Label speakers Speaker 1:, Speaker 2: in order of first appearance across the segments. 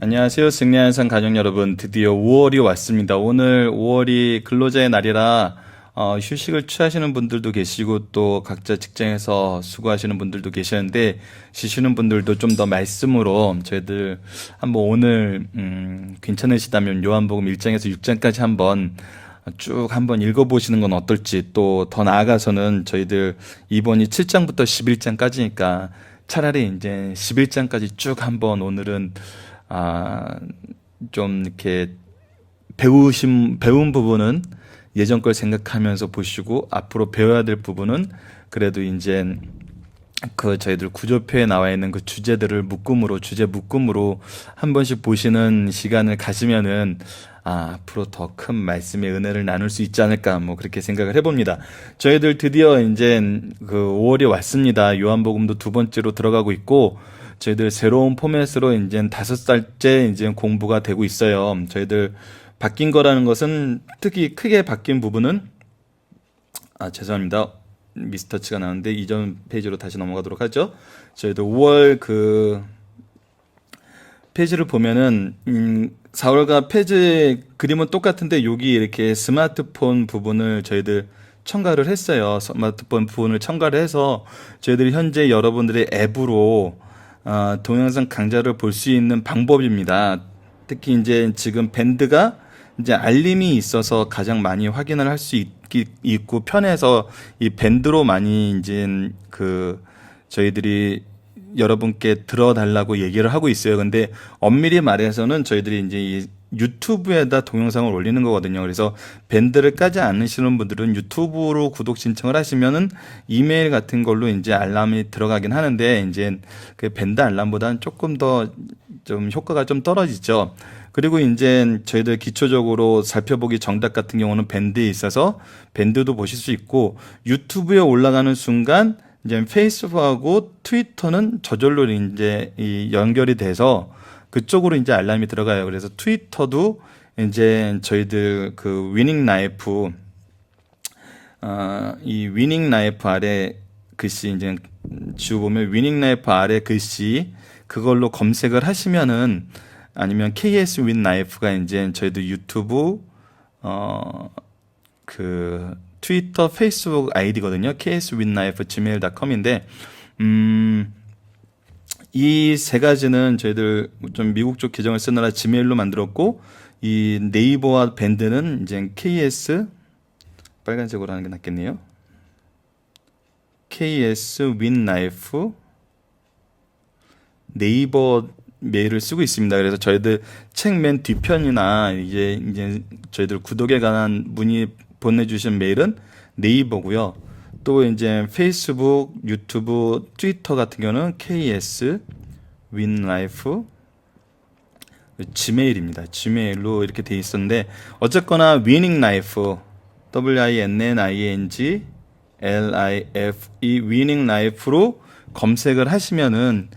Speaker 1: 안녕하세요. 승리한산 가족 여러분. 드디어 5월이 왔습니다. 오늘 5월이 근로자의 날이라 휴식을 취하시는 분들도 계시고 또 각자 직장에서 수고하시는 분들도 계시는데 쉬시는 분들도 좀 더 말씀으로 저희들 한번 오늘 괜찮으시다면 요한복음 1장에서 6장까지 한번 읽어보시는 건 어떨지, 또 더 나아가서는 저희들 이번이 7장부터 11장까지니까 차라리 이제 11장까지 쭉 한번 오늘은 좀 이렇게 배운 부분은 예전 걸 생각하면서 보시고, 앞으로 배워야 될 부분은 그래도 이제 저희들 구조표에 나와 있는 그 주제 묶음으로 한 번씩 보시는 시간을 가지면은 앞으로 더 큰 말씀의 은혜를 나눌 수 있지 않을까, 그렇게 생각을 해봅니다. 저희들 드디어 이제 그 5월이 왔습니다. 요한복음도 두 번째로 들어가고 있고, 저희들 새로운 포맷으로 이제 5살째 이제 공부가 되고 있어요. 저희들 바뀐 거라는 것은, 특히 크게 바뀐 부분은, 죄송합니다. 미스터치가 나왔는데 이전 페이지로 다시 넘어가도록 하죠. 저희들 5월 그 페이지를 보면은 4월과 페이지 그림은 똑같은데 여기 이렇게 스마트폰 부분을 저희들 첨가를 했어요. 스마트폰 부분을 첨가를 해서 저희들이 현재 여러분들의 앱으로 동영상 강좌를 볼 수 있는 방법입니다. 특히 이제 지금 밴드가 이제 알림이 있어서 가장 많이 확인을 할 수 있고 편해서 이 밴드로 많이 이제 저희들이 여러분께 들어달라고 얘기를 하고 있어요. 근데 엄밀히 말해서는 저희들이 이제 이 유튜브에다 동영상을 올리는 거거든요. 그래서 밴드를 까지 않으시는 분들은 유튜브로 구독 신청을 하시면은 이메일 같은 걸로 이제 알람이 들어가긴 하는데, 이제 그 밴드 알람보다는 조금 더 좀 효과가 좀 떨어지죠. 그리고 이제 저희들 기초적으로 살펴보기 정답 같은 경우는 밴드에 있어서 밴드도 보실 수 있고, 유튜브에 올라가는 순간 이제 페이스북하고 트위터는 저절로 이제 연결이 돼서 그쪽으로 이제 알람이 들어가요. 그래서 트위터도 이제 저희들 그 위닝 라이프, 이 위닝 라이프 아래 글씨 이제 지워보면 위닝 라이프 아래 글씨 그걸로 검색을 하시면은, 아니면 KS 윈 라이프가 이제 저희들 유튜브, 트위터, 페이스북 아이디거든요. KS 윈 라이프 gmail.com인데, 이 세 가지는 저희들 좀 미국 쪽 계정을 쓰느라 지메일로 만들었고, 이 네이버와 밴드는 이제 KS, 빨간색으로 하는 게 낫겠네요. KS 윈 라이프 네이버 메일을 쓰고 있습니다. 그래서 저희들 책 맨 뒤편이나 이제 저희들 구독에 관한 문의 보내주신 메일은 네이버고요. 또 이제 페이스북, 유튜브, 트위터 같은 경우는 KS 윈라이프 지메일입니다. 지메일로 이렇게 돼 있었는데, 어쨌거나 위닝 라이프 WINNING LIFE 위닝 라이프로 검색을 하시면은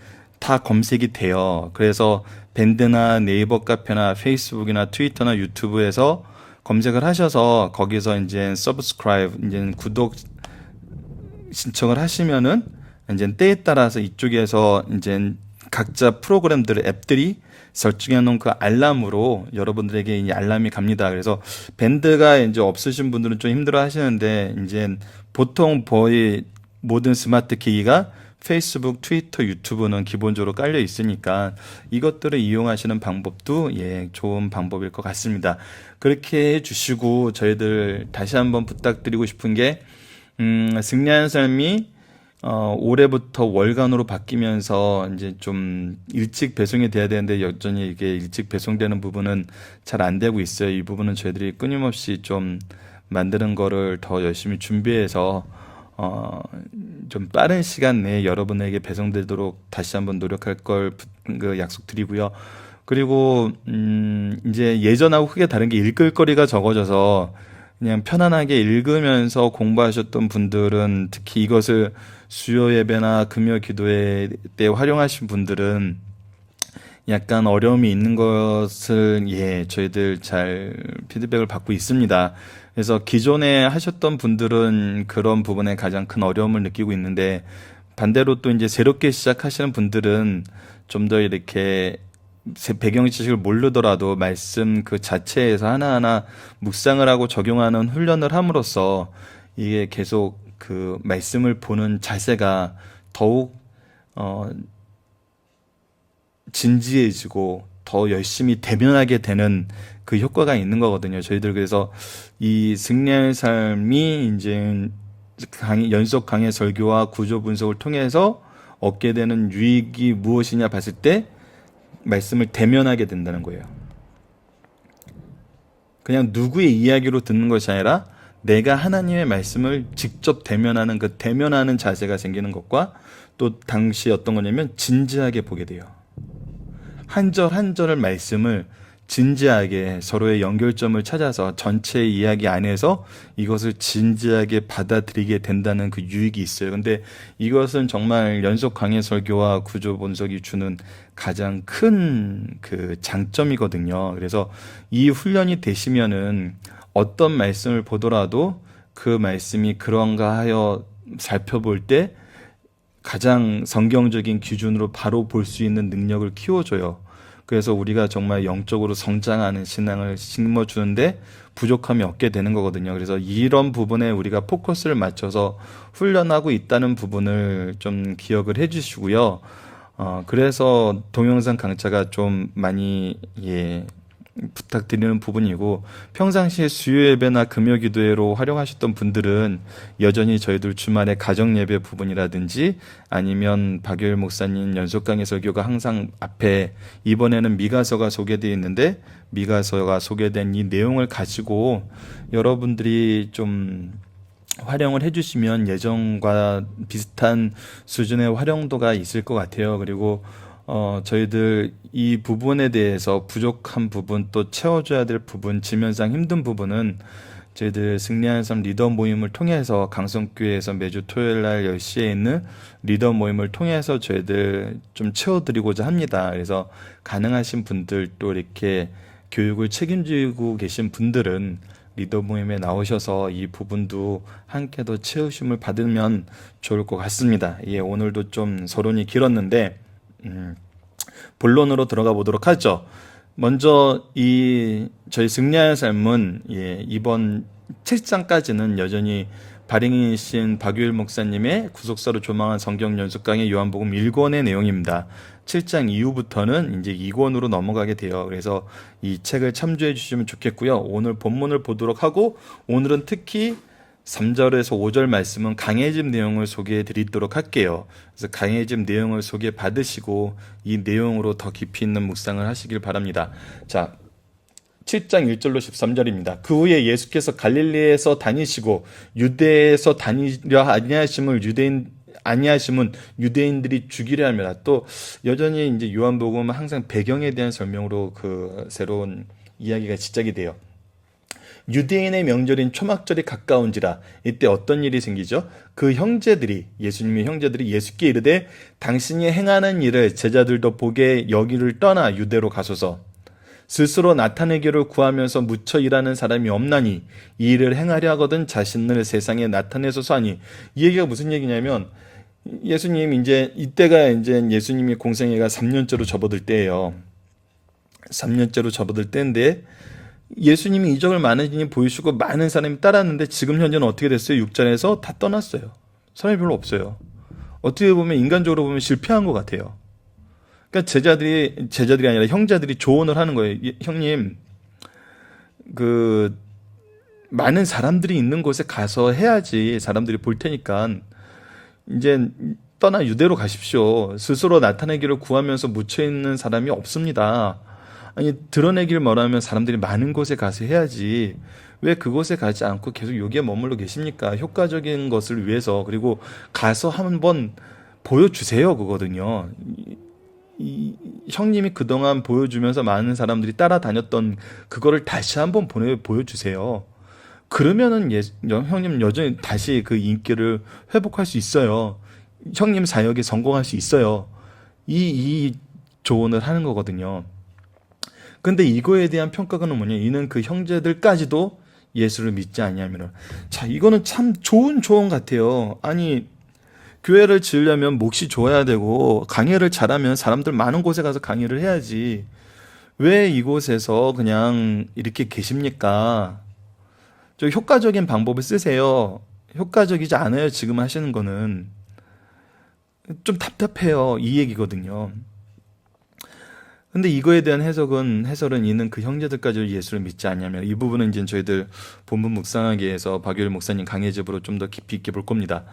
Speaker 1: 다 검색이 돼요. 그래서 밴드나 네이버 카페나 페이스북이나 트위터나 유튜브에서 검색을 하셔서 거기서 이제 subscribe, 이제 구독 신청을 하시면은 이제 때에 따라서 이쪽에서 이제 각자 프로그램들, 앱들이 설정해 놓은 그 알람으로 여러분들에게 이 알람이 갑니다. 그래서 밴드가 이제 없으신 분들은 좀 힘들어 하시는데, 이제 보통 거의 모든 스마트 기기가 페이스북, 트위터, 유튜브는 기본적으로 깔려 있으니까 이것들을 이용하시는 방법도 좋은 방법일 것 같습니다. 그렇게 해주시고, 저희들 다시 한번 부탁드리고 싶은 게, 승리하는 삶이 올해부터 월간으로 바뀌면서 이제 좀 일찍 배송이 돼야 되는데, 여전히 이게 일찍 배송되는 부분은 잘 안 되고 있어요. 이 부분은 저희들이 끊임없이 좀 만드는 거를 더 열심히 준비해서 좀 빠른 시간 내에 여러분에게 배송되도록 다시 한번 노력할 걸 약속드리고요. 그리고 이제 예전하고 크게 다른 게 읽을 거리가 적어져서 그냥 편안하게 읽으면서 공부하셨던 분들은, 특히 이것을 수요 예배나 금요 기도회 때 활용하신 분들은 약간 어려움이 있는 것을 저희들 잘 피드백을 받고 있습니다. 그래서 기존에 하셨던 분들은 그런 부분에 가장 큰 어려움을 느끼고 있는데, 반대로 또 이제 새롭게 시작하시는 분들은 좀 더 이렇게 배경 지식을 모르더라도 말씀 그 자체에서 하나하나 묵상을 하고 적용하는 훈련을 함으로써 이게 계속 그 말씀을 보는 자세가 더욱 진지해지고 더 열심히 대면하게 되는 그 효과가 있는 거거든요. 저희들 그래서 이 승리의 삶이 이제 연속 강의 설교와 구조 분석을 통해서 얻게 되는 유익이 무엇이냐 봤을 때 말씀을 대면하게 된다는 거예요. 그냥 누구의 이야기로 듣는 것이 아니라 내가 하나님의 말씀을 직접 대면하는 그 대면하는 자세가 생기는 것과 또 당시 어떤 거냐면 진지하게 보게 돼요. 한 절 한 절의 말씀을 진지하게 서로의 연결점을 찾아서 전체 이야기 안에서 이것을 진지하게 받아들이게 된다는 그 유익이 있어요. 근데 이것은 정말 연속 강해 설교와 구조 분석이 주는 가장 큰 그 장점이거든요. 그래서 이 훈련이 되시면은 어떤 말씀을 보더라도 그 말씀이 그런가 하여 살펴볼 때 가장 성경적인 기준으로 바로 볼 수 있는 능력을 키워줘요. 그래서 우리가 정말 영적으로 성장하는 신앙을 심어주는데 부족함이 없게 되는 거거든요. 그래서 이런 부분에 우리가 포커스를 맞춰서 훈련하고 있다는 부분을 좀 기억을 해주시고요. 그래서 동영상 강좌가 좀 많이 부탁드리는 부분이고, 평상시에 수요 예배나 금요 기도회로 활용하셨던 분들은 여전히 저희들 주말에 가정 예배 부분이라든지 아니면 박효일 목사님 연속 강의 설교가 항상 앞에 이번에는 미가서가 소개되어 있는데 미가서가 소개된 이 내용을 가지고 여러분들이 좀 활용을 해주시면 예전과 비슷한 수준의 활용도가 있을 것 같아요. 그리고 저희들 이 부분에 대해서 부족한 부분 또 채워줘야 될 부분, 지면상 힘든 부분은 저희들 승리하는 삶 리더 모임을 통해서 강성교회에서 매주 토요일 날 10시에 있는 리더 모임을 통해서 저희들 좀 채워드리고자 합니다. 그래서 가능하신 분들 또 이렇게 교육을 책임지고 계신 분들은 리더 모임에 나오셔서 이 부분도 함께 더 채우심을 받으면 좋을 것 같습니다. 오늘도 좀 서론이 길었는데 본론으로 들어가 보도록 하죠. 먼저 저희 승리하는 삶은 이번 7장까지는 여전히 발행이신 박유일 목사님의 구속사로 조망한 성경 연속 강의 요한복음 1권의 내용입니다. 7장 이후부터는 이제 2권으로 넘어가게 돼요. 그래서 이 책을 참조해 주시면 좋겠고요. 오늘 본문을 보도록 하고, 오늘은 특히 3절에서 5절 말씀은 강해짐 내용을 소개해 드리도록 할게요. 그래서 강해짐 내용을 소개 받으시고 이 내용으로 더 깊이 있는 묵상을 하시길 바랍니다. 자, 7장 1절로 13절입니다. 그 후에 예수께서 갈릴리에서 다니시고 유대에서 다니려 아니하심은 유대인들이 죽이려 함이라. 또 여전히 이제 요한복음은 항상 배경에 대한 설명으로 그 새로운 이야기가 시작이 돼요. 유대인의 명절인 초막절이 가까운지라. 이때 어떤 일이 생기죠? 그 형제들이, 예수님의 형제들이 예수께 이르되 당신이 행하는 일을 제자들도 보게 여기를 떠나 유대로 가소서. 스스로 나타내기를 구하면서 무쳐 일하는 사람이 없나니 이 일을 행하려 하거든 자신을 세상에 나타내소서 하니. 이 얘기가 무슨 얘기냐면, 예수님 이때가 이제 예수님이 공생애가 3년째로 접어들 때예요. 3년째로 접어들 때인데 예수님이 이적을 많이 보이시고 많은 사람이 따랐는데 지금 현재는 어떻게 됐어요? 6절에서 다 떠났어요. 사람이 별로 없어요. 어떻게 보면 인간적으로 보면 실패한 것 같아요. 그러니까 제자들이 아니라 형제들이 조언을 하는 거예요. 형님, 많은 사람들이 있는 곳에 가서 해야지 사람들이 볼 테니까 이제 떠나 유대로 가십시오. 스스로 나타내기를 구하면서 묻혀 있는 사람이 없습니다. 아니, 드러내기를 원하면 사람들이 많은 곳에 가서 해야지 왜 그곳에 가지 않고 계속 여기에 머물러 계십니까? 효과적인 것을 위해서. 그리고 가서 한번 보여주세요, 그거든요. 형님이 그동안 보여주면서 많은 사람들이 따라다녔던 그거를 다시 한번 보여주세요. 그러면은 형님 여전히 다시 그 인기를 회복할 수 있어요. 형님 사역에 성공할 수 있어요. 이 조언을 하는 거거든요. 근데 이거에 대한 평가가 뭐냐? 이는 그 형제들까지도 예수를 믿지 아니하면. 자, 이거는 참 좋은 조언 같아요. 아니, 교회를 지으려면 몫이 좋아야 되고 강의를 잘하면 사람들 많은 곳에 가서 강의를 해야지. 왜 이곳에서 그냥 이렇게 계십니까? 좀 효과적인 방법을 쓰세요. 효과적이지 않아요, 지금 하시는 거는. 좀 답답해요. 이 얘기거든요. 근데 이거에 대한 해설은 이는 그 형제들까지 예수를 믿지 않냐면, 이 부분은 이제 저희들 본문 묵상하기에서 박유일 목사님 강해집으로 좀 더 깊이 있게 볼 겁니다.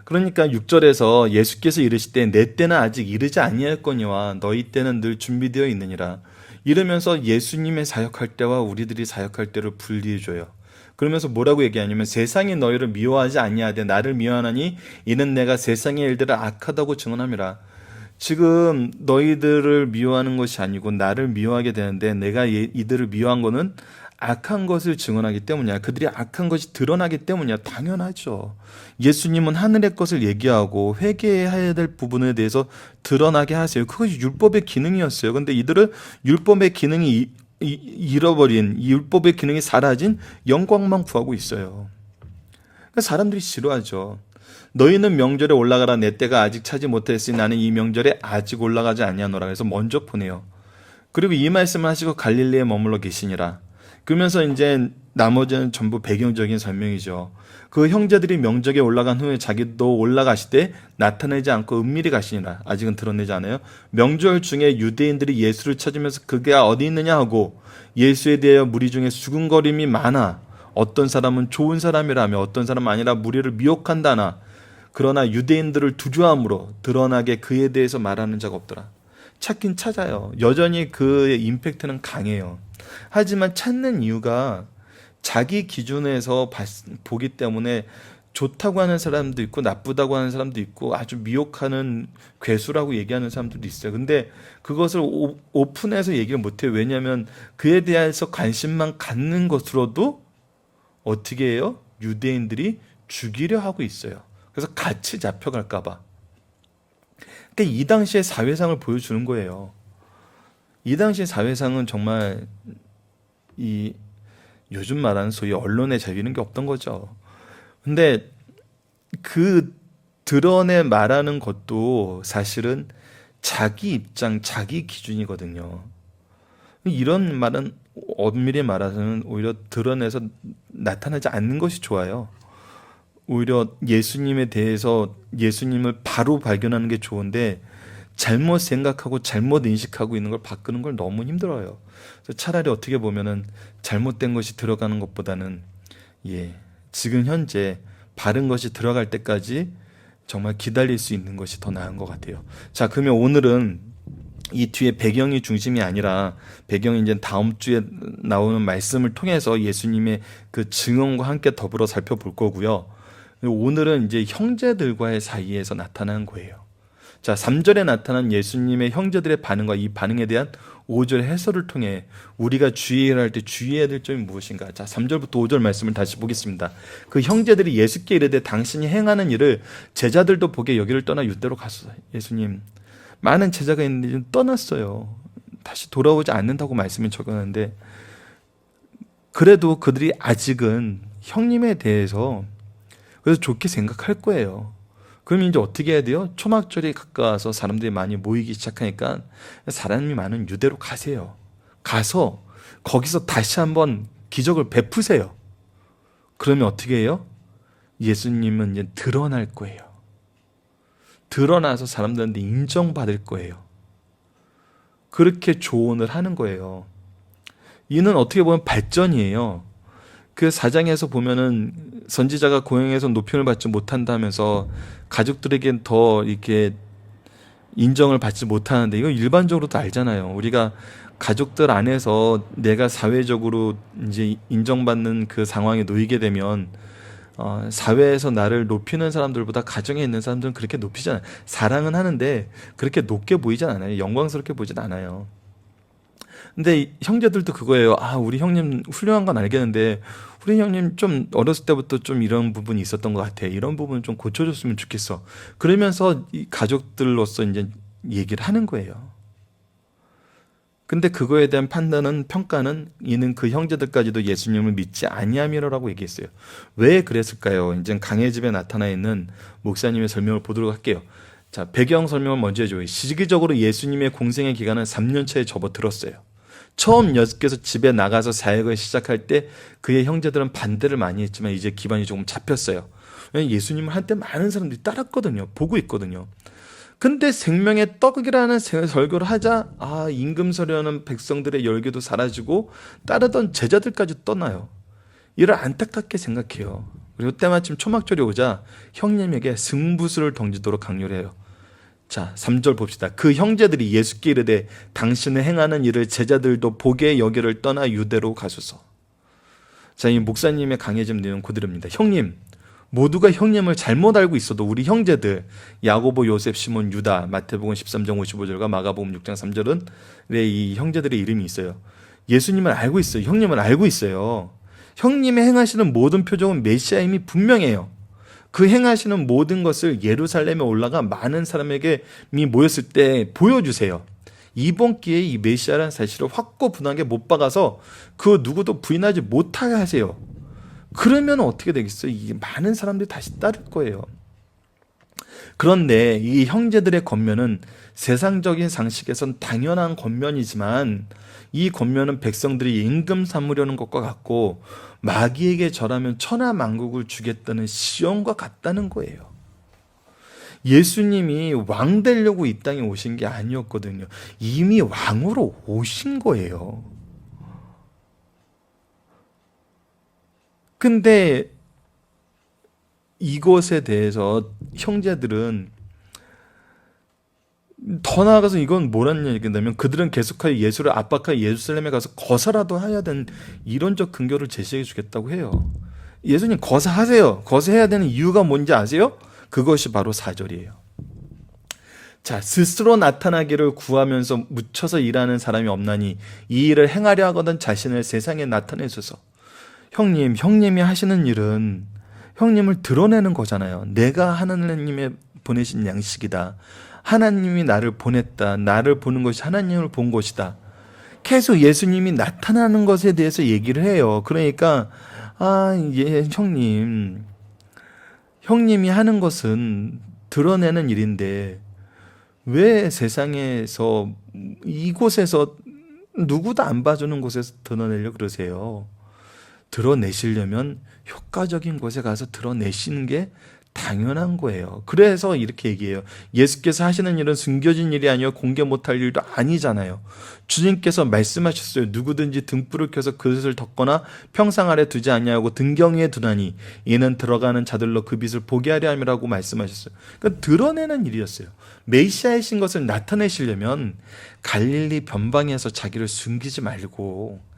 Speaker 1: 그러니까 6절에서 예수께서 이르시되 내 때는 아직 이르지 아니하였거니와 너희 때는 늘 준비되어 있느니라. 이러면서 예수님의 사역할 때와 우리들이 사역할 때를 분리해 줘요. 그러면서 뭐라고 얘기하냐면, 세상이 너희를 미워하지 아니하되 나를 미워하나니 이는 내가 세상의 일들을 악하다고 증언함이라. 지금 너희들을 미워하는 것이 아니고 나를 미워하게 되는데, 내가 이들을 미워한 거는 악한 것을 증언하기 때문이야. 그들이 악한 것이 드러나기 때문이야. 당연하죠. 예수님은 하늘의 것을 얘기하고 회개해야 될 부분에 대해서 드러나게 하세요. 그것이 율법의 기능이었어요. 근데 이들은 율법의 기능이 잃어버린, 율법의 기능이 사라진 영광만 구하고 있어요. 그러니까 사람들이 싫어하죠. 너희는 명절에 올라가라. 내 때가 아직 차지 못했으니 나는 이 명절에 아직 올라가지 아니하노라. 그래서 먼저 보내요. 그리고 이 말씀을 하시고 갈릴리에 머물러 계시니라. 그러면서 이제 나머지는 전부 배경적인 설명이죠. 그 형제들이 명절에 올라간 후에 자기도 올라가시되 나타내지 않고 은밀히 가시니라. 아직은 드러내지 않아요. 명절 중에 유대인들이 예수를 찾으면서 그게 어디 있느냐 하고 예수에 대하여 무리 중에 수군거림이 많아. 어떤 사람은 좋은 사람이라며 어떤 사람은 아니라 무리를 미혹한다나. 그러나 유대인들을 두려함으로 드러나게 그에 대해서 말하는 자가 없더라. 찾긴 찾아요. 여전히 그의 임팩트는 강해요. 하지만 찾는 이유가 자기 기준에서 보기 때문에 좋다고 하는 사람도 있고 나쁘다고 하는 사람도 있고 아주 미혹하는 괴수라고 얘기하는 사람들도 있어요. 근데 그것을 오픈해서 얘기를 못해요. 왜냐하면 그에 대해서 관심만 갖는 것으로도 어떻게 해요? 유대인들이 죽이려 하고 있어요. 그래서 같이 잡혀갈까 봐. 그러니까 이 당시의 사회상을 보여주는 거예요. 이 당시의 사회상은 정말 이 요즘 말하는 소위 언론에 재미있는 게 없던 거죠. 근데 그 드러내 말하는 것도 사실은 자기 입장, 자기 기준이거든요. 이런 말은 엄밀히 말하서는 오히려 드러내서 나타나지 않는 것이 좋아요. 오히려 예수님에 대해서 예수님을 바로 발견하는 게 좋은데 잘못 생각하고 잘못 인식하고 있는 걸 바꾸는 걸 너무 힘들어요. 그래서 차라리 어떻게 보면은 잘못된 것이 들어가는 것보다는 지금 현재 바른 것이 들어갈 때까지 정말 기다릴 수 있는 것이 더 나은 것 같아요. 자, 그러면 오늘은 이 뒤에 배경이 중심이 아니라 배경이 이제 다음 주에 나오는 말씀을 통해서 예수님의 그 증언과 함께 더불어 살펴볼 거고요. 오늘은 이제 형제들과의 사이에서 나타난 거예요. 자, 3절에 나타난 예수님의 형제들의 반응과 이 반응에 대한 5절의 해설을 통해 우리가 주의해야 할 때 주의해야 될 점이 무엇인가. 자, 3절부터 5절 말씀을 다시 보겠습니다. 그 형제들이 예수께 이르되 당신이 행하는 일을 제자들도 보게 여기를 떠나 유대로 갔어요. 예수님, 많은 제자가 있는데 좀 떠났어요. 다시 돌아오지 않는다고 말씀을 적었는데, 그래도 그들이 아직은 형님에 대해서 그래서 좋게 생각할 거예요. 그럼 이제 어떻게 해야 돼요? 초막절이 가까워서 사람들이 많이 모이기 시작하니까 사람이 많은 유대로 가세요. 가서 거기서 다시 한번 기적을 베푸세요. 그러면 어떻게 해요? 예수님은 이제 드러날 거예요. 드러나서 사람들한테 인정받을 거예요. 그렇게 조언을 하는 거예요. 이는 어떻게 보면 발전이에요. 그 4장에서 보면은 선지자가 고향에서 높임을 받지 못한다면서 가족들에겐 더 이렇게 인정을 받지 못하는데, 이거 일반적으로도 알잖아요. 우리가 가족들 안에서 내가 사회적으로 이제 인정받는 그 상황에 놓이게 되면 사회에서 나를 높이는 사람들보다 가정에 있는 사람들은 그렇게 높이지 않아요. 사랑은 하는데 그렇게 높게 보이진 않아요. 영광스럽게 보이진 않아요. 근데 형제들도 그거예요. 아, 우리 형님 훌륭한 건 알겠는데 우리 형님 좀 어렸을 때부터 좀 이런 부분이 있었던 것 같아. 이런 부분 좀 고쳐줬으면 좋겠어. 그러면서 이 가족들로서 이제 얘기를 하는 거예요. 근데 그거에 대한 평가는 이는 그 형제들까지도 예수님을 믿지 아니함이라고 얘기했어요. 왜 그랬을까요? 이제 강의 집에 나타나 있는 목사님의 설명을 보도록 할게요. 자, 배경 설명을 먼저 해줘요. 시기적으로 예수님의 공생의 기간은 3년 차에 접어들었어요. 처음 예수께서 집에 나가서 사역을 시작할 때 그의 형제들은 반대를 많이 했지만 이제 기반이 조금 잡혔어요. 왜냐하면 예수님을 한때 많은 사람들이 따랐거든요. 보고 있거든요. 근데 생명의 떡이라는 설교를 하자 임금서려는 백성들의 열기도 사라지고 따르던 제자들까지 떠나요. 이를 안타깝게 생각해요. 그리고 때마침 초막절이 오자 형님에게 승부수를 던지도록 강요를 해요. 자, 3절 봅시다. 그 형제들이 예수께 이르되 당신의 행하는 일을 제자들도 보게 여기를 떠나 유대로 가소서. 자, 이 목사님의 강해진 내용 그대로입니다. 형님, 모두가 형님을 잘못 알고 있어도 우리 형제들 야고보, 요셉, 시몬, 유다, 마태복음 13장 55절과 마가복음 6장 3절은 이 형제들의 이름이 있어요. 예수님을 알고 있어요. 형님을 알고 있어요. 형님의 행하시는 모든 표적은 메시아임이 분명해요. 그 행하시는 모든 것을 예루살렘에 올라가 많은 사람에게 모였을 때 보여주세요. 이번 기회에 이 메시아라는 사실을 확고분하게 못 박아서 그 누구도 부인하지 못하게 하세요. 그러면 어떻게 되겠어요? 이게 많은 사람들이 다시 따를 거예요. 그런데 이 형제들의 권면은 세상적인 상식에선 당연한 권면이지만 이 권면은 백성들이 임금 삼으려는 것과 같고 마귀에게 절하면 천하만국을 주겠다는 시험과 같다는 거예요. 예수님이 왕 되려고 이 땅에 오신 게 아니었거든요. 이미 왕으로 오신 거예요. 근데 이것에 대해서 형제들은 더 나아가서 이건 뭐라는 얘기냐면 그들은 계속하여 예수를 압박하여 예루살렘에 가서 거사라도 해야 되는 이론적 근거를 제시해 주겠다고 해요. 예수님 거사하세요. 거사해야 되는 이유가 뭔지 아세요? 그것이 바로 4절이에요. 자, 스스로 나타나기를 구하면서 묻혀서 일하는 사람이 없나니 이 일을 행하려 하거든 자신을 세상에 나타내소서. 형님이 하시는 일은 형님을 드러내는 거잖아요. 내가 하나님의 보내신 양식이다. 하나님이 나를 보냈다. 나를 보는 것이 하나님을 본 것이다. 계속 예수님이 나타나는 것에 대해서 얘기를 해요. 그러니까 형님이 하는 것은 드러내는 일인데 왜 세상에서 이곳에서 누구도 안 봐주는 곳에서 드러내려고 그러세요? 드러내시려면 효과적인 곳에 가서 드러내시는 게 당연한 거예요. 그래서 이렇게 얘기해요. 예수께서 하시는 일은 숨겨진 일이 아니요 공개 못할 일도 아니잖아요. 주님께서 말씀하셨어요. 누구든지 등불을 켜서 그릇을 덮거나 평상 아래 두지 아니하고 등경 위에 두나니 이는 들어가는 자들로 그 빛을 보게 하려 함이라고 말씀하셨어요. 그러니까 드러내는 일이었어요. 메시아이신 것을 나타내시려면 갈릴리 변방에서 자기를 숨기지 말고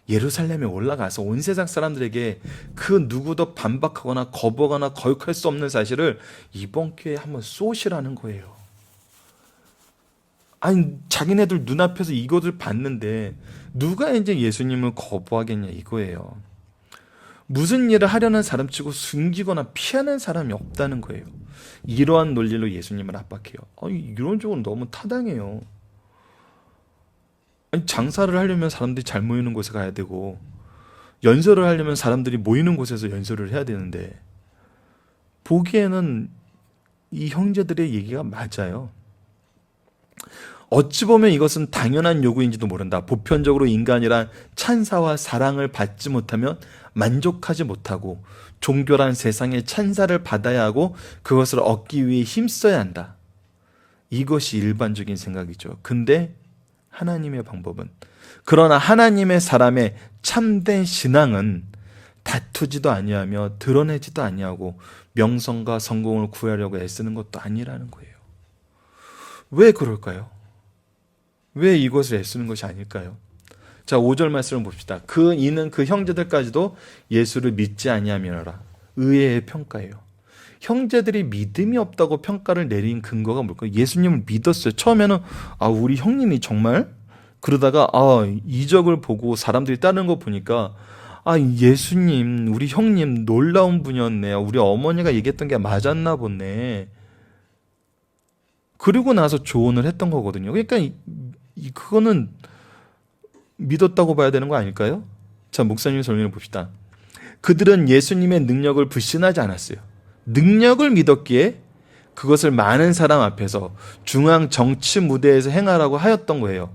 Speaker 1: 예루살렘에 올라가서 온 세상 사람들에게 그 누구도 반박하거나 거부하거나 거역할 수 없는 사실을 이번 기회에 한번 쏘시라는 거예요. 아니, 자기네들 눈앞에서 이것을 봤는데 누가 이제 예수님을 거부하겠냐 이거예요. 무슨 일을 하려는 사람치고 숨기거나 피하는 사람이 없다는 거예요. 이러한 논리로 예수님을 압박해요. 이런 쪽은 너무 타당해요. 아니, 장사를 하려면 사람들이 잘 모이는 곳에 가야 되고 연설을 하려면 사람들이 모이는 곳에서 연설을 해야 되는데 보기에는 이 형제들의 얘기가 맞아요. 어찌 보면 이것은 당연한 요구인지도 모른다. 보편적으로 인간이란 찬사와 사랑을 받지 못하면 만족하지 못하고 종교란 세상의 찬사를 받아야 하고 그것을 얻기 위해 힘써야 한다. 이것이 일반적인 생각이죠. 근데 하나님의 방법은, 그러나 하나님의 사람의 참된 신앙은 다투지도 아니하며 드러내지도 아니하고 명성과 성공을 구하려고 애쓰는 것도 아니라는 거예요. 왜 그럴까요? 왜 이것을 애쓰는 것이 아닐까요? 자, 5절 말씀을 봅시다. 이는 그 형제들까지도 예수를 믿지 아니하며라. 의외의 평가예요. 형제들이 믿음이 없다고 평가를 내린 근거가 뭘까요? 예수님을 믿었어요. 처음에는 우리 형님이 정말? 그러다가 이적을 보고 사람들이 따르는 거 보니까 예수님, 우리 형님 놀라운 분이었네. 우리 어머니가 얘기했던 게 맞았나 보네. 그리고 나서 조언을 했던 거거든요. 그러니까 그거는 믿었다고 봐야 되는 거 아닐까요? 자, 목사님 설명해 봅시다. 그들은 예수님의 능력을 불신하지 않았어요. 능력을 믿었기에 그것을 많은 사람 앞에서 중앙 정치 무대에서 행하라고 하였던 거예요.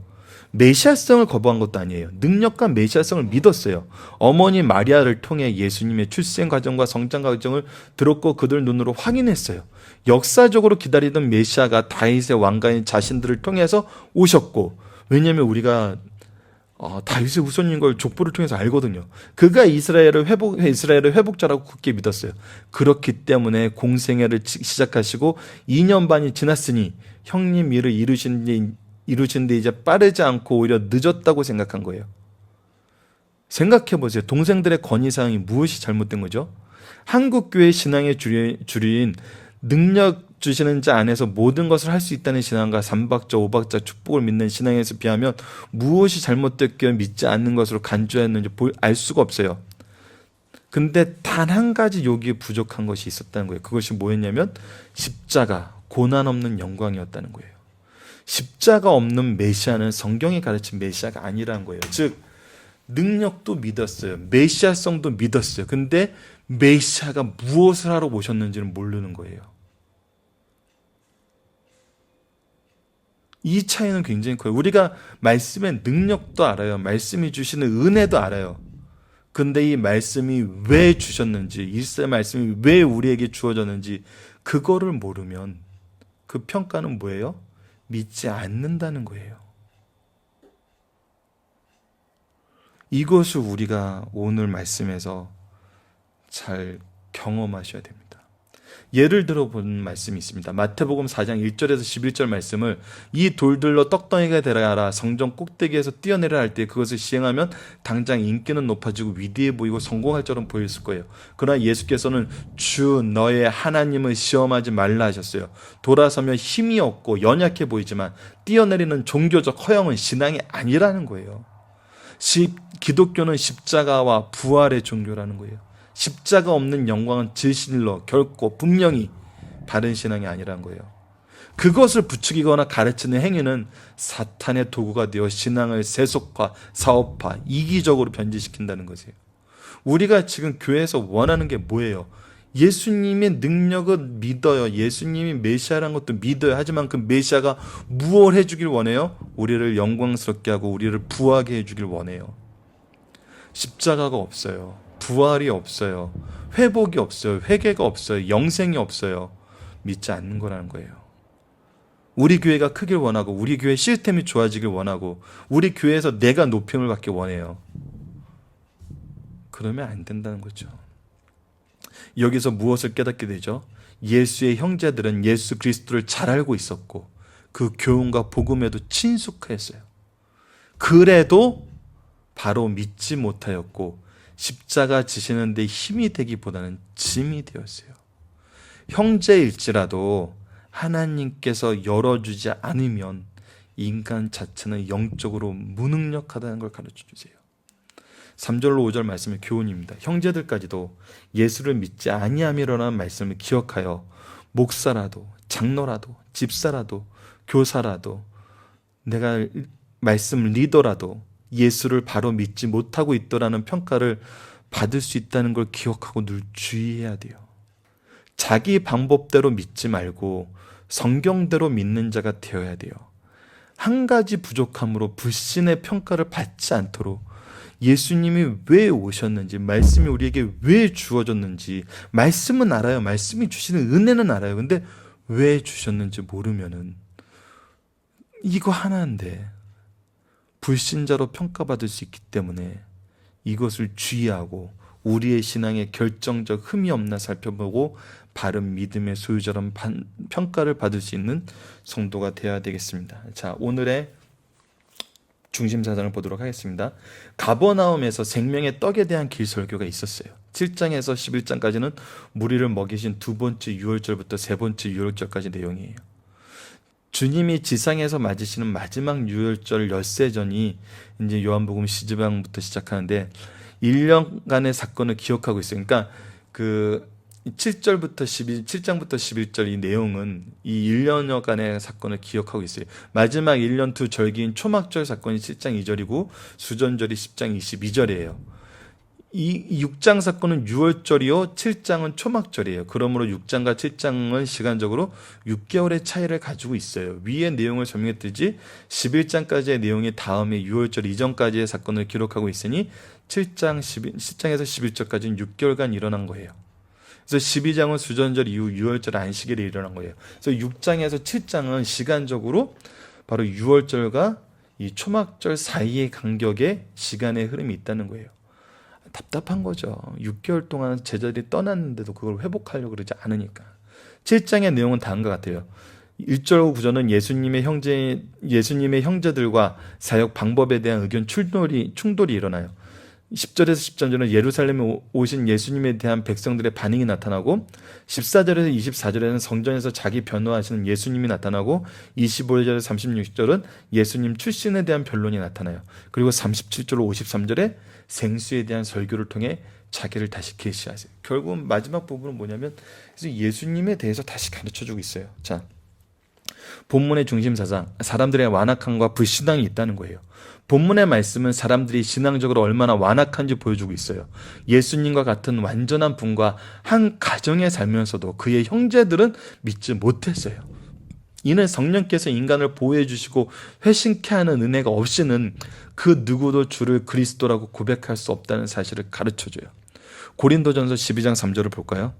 Speaker 1: 메시아성을 거부한 것도 아니에요. 능력과 메시아성을 믿었어요. 어머니 마리아를 통해 예수님의 출생 과정과 성장 과정을 들었고 그들 눈으로 확인했어요. 역사적으로 기다리던 메시아가 다윗의 왕가인 자신들을 통해서 오셨고, 왜냐하면 우리가 다윗의 후손인 걸 족보를 통해서 알거든요. 그가 이스라엘의 회복자라고 굳게 믿었어요. 그렇기 때문에 공생애를 시작하시고 2년 반이 지났으니 형님 일을 이루신 데 이제 빠르지 않고 오히려 늦었다고 생각한 거예요. 생각해 보세요. 동생들의 건의사항이 무엇이 잘못된 거죠? 한국교회 신앙의 주류인 능력 주시는 자 안에서 모든 것을 할 수 있다는 신앙과 삼박자, 오박자, 축복을 믿는 신앙에서 비하면 무엇이 잘못됐기에 믿지 않는 것으로 간주했는지 알 수가 없어요. 근데 단 한 가지 여기에 부족한 것이 있었다는 거예요. 그것이 뭐였냐면 십자가, 고난 없는 영광이었다는 거예요. 십자가 없는 메시아는 성경이 가르친 메시아가 아니라는 거예요. 즉 능력도 믿었어요. 메시아성도 믿었어요. 근데 메시아가 무엇을 하러 오셨는지는 모르는 거예요. 이 차이는 굉장히 커요. 우리가 말씀의 능력도 알아요. 말씀이 주시는 은혜도 알아요. 근데 이 말씀이 왜 주셨는지, 일세 말씀이 왜 우리에게 주어졌는지 그거를 모르면 그 평가는 뭐예요? 믿지 않는다는 거예요. 이것을 우리가 오늘 말씀에서 잘 경험하셔야 됩니다. 예를 들어 본 말씀이 있습니다. 마태복음 4장 1절에서 11절 말씀을 이 돌들로 떡덩이가 되라 하라 성전 꼭대기에서 뛰어내려 할 때 그것을 시행하면 당장 인기는 높아지고 위대해 보이고 성공할 줄은 보였을 거예요. 그러나 예수께서는 주 너의 하나님을 시험하지 말라 하셨어요. 돌아서면 힘이 없고 연약해 보이지만 뛰어내리는 종교적 허영은 신앙이 아니라는 거예요. 기독교는 십자가와 부활의 종교라는 거예요. 십자가 없는 영광은 진실로 결코 분명히 바른 신앙이 아니라는 거예요. 그것을 부추기거나 가르치는 행위는 사탄의 도구가 되어 신앙을 세속화, 사업화, 이기적으로 변질시킨다는 것이에요. 우리가 지금 교회에서 원하는 게 뭐예요? 예수님의 능력을 믿어요. 예수님이 메시아라는 것도 믿어요. 하지만 그 메시아가 무엇을 해주길 원해요? 우리를 영광스럽게 하고 우리를 부하게 해주길 원해요. 십자가가 없어요. 부활이 없어요. 회복이 없어요. 회개가 없어요. 영생이 없어요. 믿지 않는 거라는 거예요. 우리 교회가 크길 원하고 우리 교회 시스템이 좋아지길 원하고 우리 교회에서 내가 높임을 받길 원해요. 그러면 안 된다는 거죠. 여기서 무엇을 깨닫게 되죠? 예수의 형제들은 예수 그리스도를 잘 알고 있었고 그 교훈과 복음에도 친숙했어요. 그래도 바로 믿지 못하였고 십자가 지시는 데 힘이 되기보다는 짐이 되었어요. 형제일지라도 하나님께서 열어주지 않으면 인간 자체는 영적으로 무능력하다는 걸 가르쳐주세요. 3절로 5절 말씀의 교훈입니다. 형제들까지도 예수를 믿지 아니함이라는 말씀을 기억하여 목사라도 장로라도 집사라도 교사라도 내가 말씀 리더라도 예수를 바로 믿지 못하고 있더라는 평가를 받을 수 있다는 걸 기억하고 늘 주의해야 돼요. 자기 방법대로 믿지 말고 성경대로 믿는 자가 되어야 돼요. 한 가지 부족함으로 불신의 평가를 받지 않도록 예수님이 왜 오셨는지, 말씀이 우리에게 왜 주어졌는지, 말씀은 알아요. 말씀이 주시는 은혜는 알아요. 근데 왜 주셨는지 모르면은 이거 하나인데 불신자로 평가받을 수 있기 때문에 이것을 주의하고 우리의 신앙에 결정적 흠이 없나 살펴보고 바른 믿음의 소유자라는 평가를 받을 수 있는 성도가 되어야 되겠습니다. 자, 오늘의 중심 사상을 보도록 하겠습니다. 가버나움에서 생명의 떡에 대한 길 설교가 있었어요. 7장에서 11장까지는 무리를 먹이신 두 번째 유월절부터 세 번째 유월절까지 내용이에요. 주님이 지상에서 맞으시는 마지막 유월절 엿새전이 이제 요한복음 시즈방부터 시작하는데 1년간의 사건을 기억하고 있어요. 그러니까 그 7절부터 7장부터 11절 이 내용은 이 1년여간의 사건을 기억하고 있어요. 마지막 1년 두 절기인 초막절 사건이 7장 2절이고 수전절이 10장 22절이에요. 이 6장 사건은 6월절이요, 7장은 초막절이에요. 그러므로 6장과 7장은 시간적으로 6개월의 차이를 가지고 있어요. 위의 내용을 설명했듯이 11장까지의 내용이 다음에 6월절 이전까지의 사건을 기록하고 있으니 10장에서 11절까지는 6개월간 일어난 거예요. 그래서 12장은 수전절 이후 6월절 안식일에 일어난 거예요. 그래서 6장에서 7장은 시간적으로 바로 6월절과 이 초막절 사이의 간격의 시간의 흐름이 있다는 거예요. 답답한 거죠. 6개월 동안 제자들이 떠났는데도 그걸 회복하려고 그러지 않으니까. 7장의 내용은 다음과 같아요. 1절 9절은 예수님의 형제들과 사역 방법에 대한 의견 충돌이 일어나요. 10절에서 13절은 예루살렘에 오신 예수님에 대한 백성들의 반응이 나타나고 14절에서 24절에는 성전에서 자기 변호하시는 예수님이 나타나고 25절에서 36절은 예수님 출신에 대한 변론이 나타나요. 그리고 37절 53절에 생수에 대한 설교를 통해 자기를 다시 계시하세요. 결국은 마지막 부분은 뭐냐면 그래서 예수님에 대해서 다시 가르쳐주고 있어요. 자, 본문의 중심 사상, 사람들의 완악함과 불신앙이 있다는 거예요. 본문의 말씀은 사람들이 신앙적으로 얼마나 완악한지 보여주고 있어요. 예수님과 같은 완전한 분과 한 가정에 살면서도 그의 형제들은 믿지 못했어요. 이는 성령께서 인간을 보호해 주시고 회심케 하는 은혜가 없이는 그 누구도 주를 그리스도라고 고백할 수 없다는 사실을 가르쳐줘요. 고린도전서 12장 3절을 볼까요?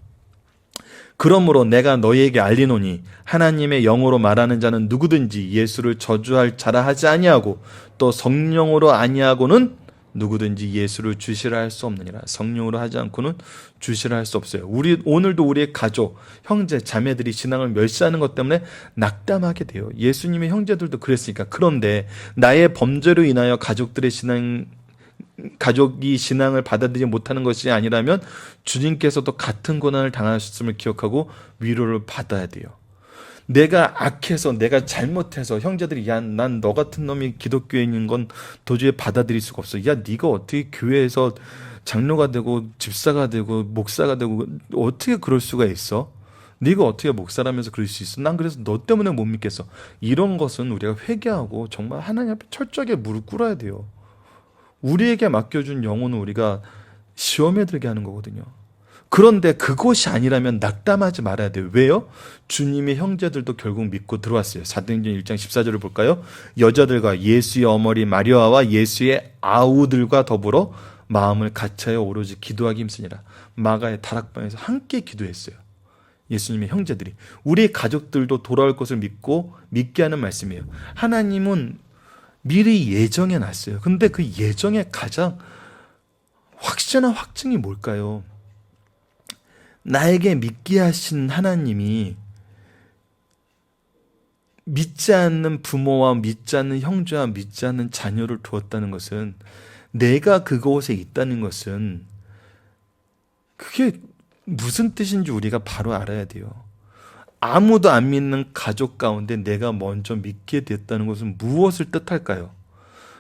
Speaker 1: 그러므로 내가 너희에게 알리노니 하나님의 영으로 말하는 자는 누구든지 예수를 저주할 자라 하지 아니하고 또 성령으로 아니하고는 누구든지 예수를 주시라 할 수 없느니라. 성령으로 하지 않고는 주시라 할 수 없어요. 오늘도 우리의 가족, 형제, 자매들이 신앙을 멸시하는 것 때문에 낙담하게 돼요. 예수님의 형제들도 그랬으니까. 그런데 나의 범죄로 인하여 가족이 신앙을 받아들이지 못하는 것이 아니라면 주님께서도 같은 고난을 당하셨음을 기억하고 위로를 받아야 돼요. 내가 악해서 내가 잘못해서 형제들이 야, 난 너 같은 놈이 기독교에 있는 건 도저히 받아들일 수가 없어. 야, 네가 어떻게 교회에서 장로가 되고 집사가 되고 목사가 되고 어떻게 그럴 수가 있어? 네가 어떻게 목사라면서 그럴 수 있어? 난 그래서 너 때문에 못 믿겠어. 이런 것은 우리가 회개하고 정말 하나님 앞에 철저하게 무릎 꿇어야 돼요. 우리에게 맡겨준 영혼은 우리가 시험에 들게 하는 거거든요. 그런데 그것이 아니라면 낙담하지 말아야 돼요. 왜요? 주님의 형제들도 결국 믿고 들어왔어요. 사도행전 1장 14절을 볼까요? 여자들과 예수의 어머니 마리아와 예수의 아우들과 더불어 마음을 같이하여 오로지 기도하기 힘쓰니라. 마가의 다락방에서 함께 기도했어요. 예수님의 형제들이. 우리 가족들도 돌아올 것을 믿게 하는 말씀이에요. 하나님은 미리 예정해 놨어요. 근데 그 예정의 가장 확실한 확증이 뭘까요? 나에게 믿게 하신 하나님이 믿지 않는 부모와 믿지 않는 형제와 믿지 않는 자녀를 두었다는 것은, 내가 그곳에 있다는 것은 그게 무슨 뜻인지 우리가 바로 알아야 돼요. 아무도 안 믿는 가족 가운데 내가 먼저 믿게 됐다는 것은 무엇을 뜻할까요?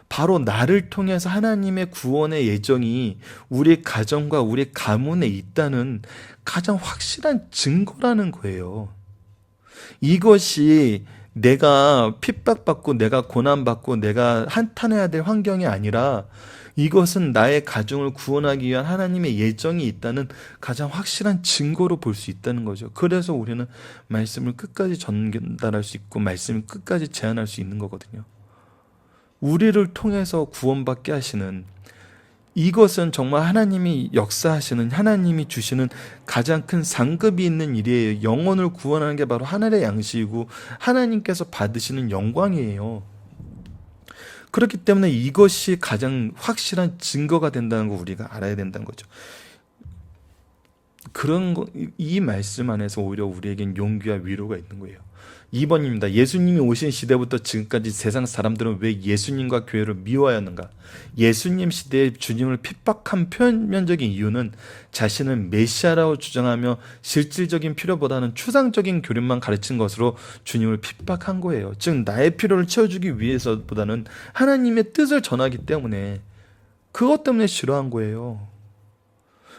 Speaker 1: 바로 나를 통해서 하나님의 구원의 예정이 우리 가정과 우리 가문에 있다는 가장 확실한 증거라는 거예요. 이것이 내가 핍박받고 내가 고난받고 내가 한탄해야 될 환경이 아니라 이것은 나의 가정을 구원하기 위한 하나님의 예정이 있다는 가장 확실한 증거로 볼 수 있다는 거죠. 그래서 우리는 말씀을 끝까지 전달할 수 있고 말씀을 끝까지 제안할 수 있는 거거든요. 우리를 통해서 구원받게 하시는, 이것은 정말 하나님이 역사하시는, 하나님이 주시는 가장 큰 상급이 있는 일이에요. 영혼을 구원하는 게 바로 하늘의 양식이고 하나님께서 받으시는 영광이에요. 그렇기 때문에 이것이 가장 확실한 증거가 된다는 거 우리가 알아야 된다는 거죠. 이 말씀 안에서 오히려 우리에겐 용기와 위로가 있는 거예요. 2번입니다. 예수님이 오신 시대부터 지금까지 세상 사람들은 왜 예수님과 교회를 미워하였는가? 예수님 시대에 주님을 핍박한 표면적인 이유는 자신을 메시아라고 주장하며 실질적인 필요보다는 추상적인 교리만 가르친 것으로 주님을 핍박한 거예요. 즉 나의 필요를 채워주기 위해서보다는 하나님의 뜻을 전하기 때문에, 그것 때문에 싫어한 거예요.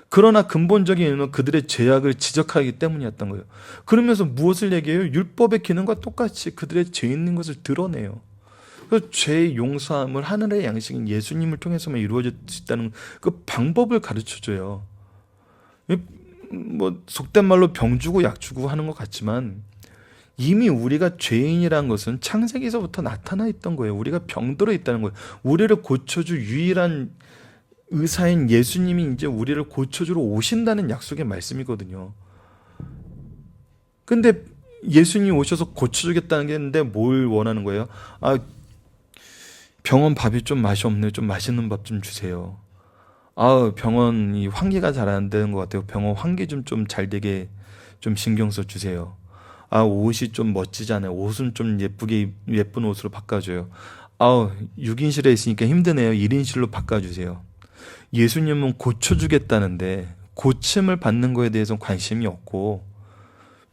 Speaker 1: 그러나 근본적인 이유는 그들의 죄악을 지적하기 때문이었던 거예요. 그러면서 무엇을 얘기해요? 율법의 기능과 똑같이 그들의 죄 있는 것을 드러내요. 그 죄의 용서함을 하늘의 양식인 예수님을 통해서만 이루어질 수 있다는 그 방법을 가르쳐줘요. 뭐 속된 말로 병 주고 약 주고 하는 것 같지만 이미 우리가 죄인이란 것은 창세기에서부터 나타나 있던 거예요. 우리가 병들어 있다는 거예요. 우리를 고쳐줄 유일한 의사인 예수님이 이제 우리를 고쳐주러 오신다는 약속의 말씀이거든요. 근데 예수님이 오셔서 고쳐주겠다는 게 있는데 뭘 원하는 거예요? 아, 병원 밥이 좀 맛이 없네요. 좀 맛있는 밥 좀 주세요. 아, 병원이 환기가 잘 안 되는 것 같아요. 병원 환기 좀 잘 되게 좀 신경 써 주세요. 아, 옷이 좀 멋지잖아요. 옷은 좀 예쁜 옷으로 바꿔줘요. 아우, 6인실에 있으니까 힘드네요. 1인실로 바꿔주세요. 예수님은 고쳐주겠다는데 고침을 받는 거에 대해서는 관심이 없고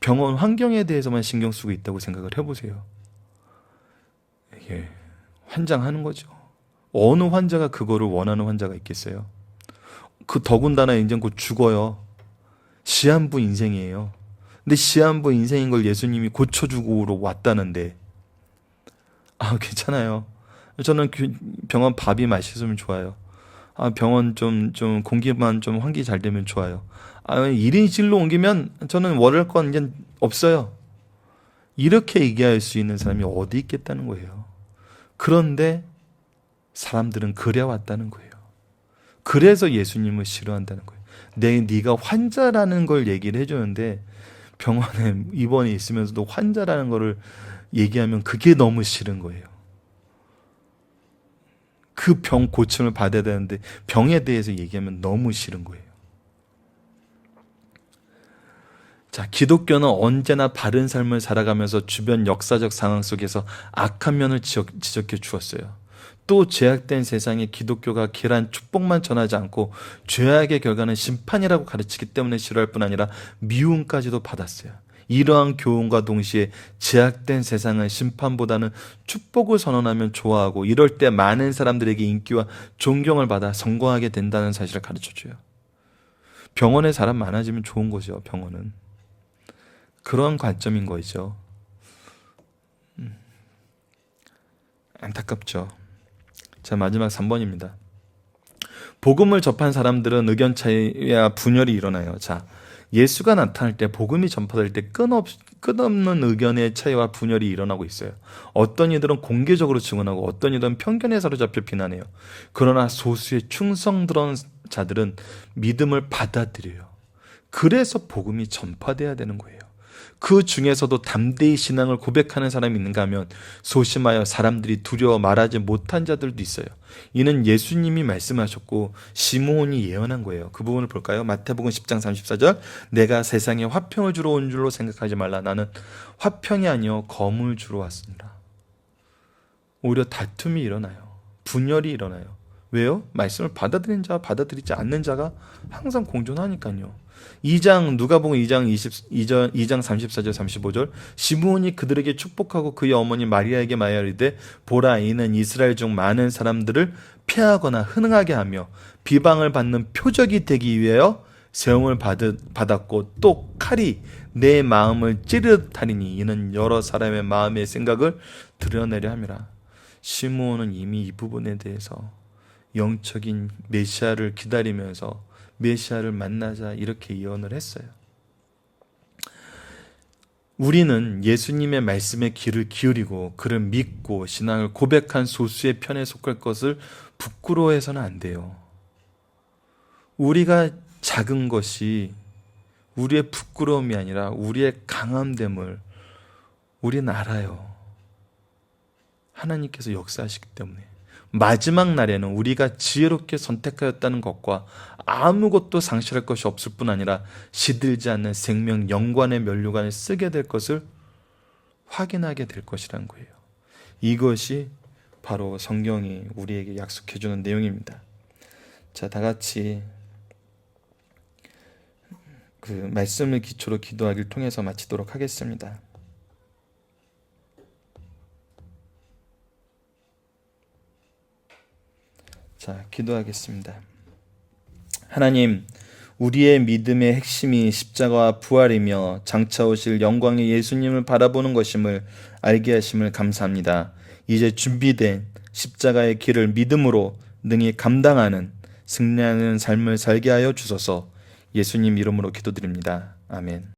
Speaker 1: 병원 환경에 대해서만 신경 쓰고 있다고 생각을 해보세요. 이게 환장하는 거죠. 어느 환자가 그거를 원하는 환자가 있겠어요? 그 더군다나 이제 곧 죽어요. 시한부 인생이에요. 근데 시한부 인생인 걸 예수님이 고쳐주고 왔다는데 아, 괜찮아요. 저는 병원 밥이 맛있으면 좋아요. 아, 병원 좀 공기만 좀 환기 잘 되면 좋아요. 아, 1인실로 옮기면 저는 원할 건 이제 없어요. 이렇게 얘기할 수 있는 사람이 어디 있겠다는 거예요. 그런데 사람들은 그래왔다는 거예요. 그래서 예수님을 싫어한다는 거예요. 네가 환자라는 걸 얘기를 해주는데 병원에 입원해 있으면서도 환자라는 거를 얘기하면 그게 너무 싫은 거예요. 그 병 고침을 받아야 되는데 병에 대해서 얘기하면 너무 싫은 거예요. 자, 기독교는 언제나 바른 삶을 살아가면서 주변 역사적 상황 속에서 악한 면을 지적해 주었어요. 또 죄악된 세상에 기독교가 계란 축복만 전하지 않고 죄악의 결과는 심판이라고 가르치기 때문에 싫어할 뿐 아니라 미움까지도 받았어요. 이러한 교훈과 동시에 죄악된 세상은 심판보다는 축복을 선언하면 좋아하고 이럴 때 많은 사람들에게 인기와 존경을 받아 성공하게 된다는 사실을 가르쳐줘요. 병원에 사람 많아지면 좋은 거죠. 병원은. 그런 관점인 거죠. 안타깝죠. 자, 마지막 3번입니다. 복음을 접한 사람들은 의견 차이와 분열이 일어나요. 자, 예수가 나타날 때 복음이 전파될 때 끝없는 의견의 차이와 분열이 일어나고 있어요. 어떤 이들은 공개적으로 증언하고 어떤 이들은 편견에 사로잡혀 비난해요. 그러나 소수의 충성스러운 자들은 믿음을 받아들여요. 그래서 복음이 전파돼야 되는 거예요. 그 중에서도 담대히 신앙을 고백하는 사람이 있는가 하면 소심하여 사람들이 두려워 말하지 못한 자들도 있어요. 이는 예수님이 말씀하셨고 시므온이 예언한 거예요. 그 부분을 볼까요? 마태복음 10장 34절 내가 세상에 화평을 주러 온 줄로 생각하지 말라. 나는 화평이 아니요 검을 주러 왔습니다. 오히려 다툼이 일어나요. 분열이 일어나요. 왜요? 말씀을 받아들인 자와 받아들이지 않는 자가 항상 공존하니까요. 누가복음 2장 34절 35절 시므온이 그들에게 축복하고 그의 어머니 마리아에게 말하되 보라 이는 이스라엘 중 많은 사람들을 폐하거나 흥하게 하며 비방을 받는 표적이 되기 위하여 세움을 받았고 또 칼이 내 마음을 찌르듯하리니 이는 여러 사람의 마음의 생각을 드러내려 함이라. 시므온은 이미 이 부분에 대해서 영적인 메시아를 기다리면서 메시아를 만나자 이렇게 예언을 했어요. 우리는 예수님의 말씀에 귀를 기울이고 그를 믿고 신앙을 고백한 소수의 편에 속할 것을 부끄러워해서는 안 돼요. 우리가 작은 것이 우리의 부끄러움이 아니라 우리의 강함됨을 우리는 알아요. 하나님께서 역사하시기 때문에. 마지막 날에는 우리가 지혜롭게 선택하였다는 것과 아무것도 상실할 것이 없을 뿐 아니라 시들지 않는 생명 영관의 면류관을 쓰게 될 것을 확인하게 될 것이라는 거예요. 이것이 바로 성경이 우리에게 약속해 주는 내용입니다. 자, 다 같이 그 말씀을 기초로 기도하기를 통해서 마치도록 하겠습니다. 자, 기도하겠습니다. 하나님, 우리의 믿음의 핵심이 십자가와 부활이며 장차 오실 영광의 예수님을 바라보는 것임을 알게 하심을 감사합니다. 이제 준비된 십자가의 길을 믿음으로 능히 감당하는 승리하는 삶을 살게 하여 주소서. 예수님 이름으로 기도드립니다. 아멘.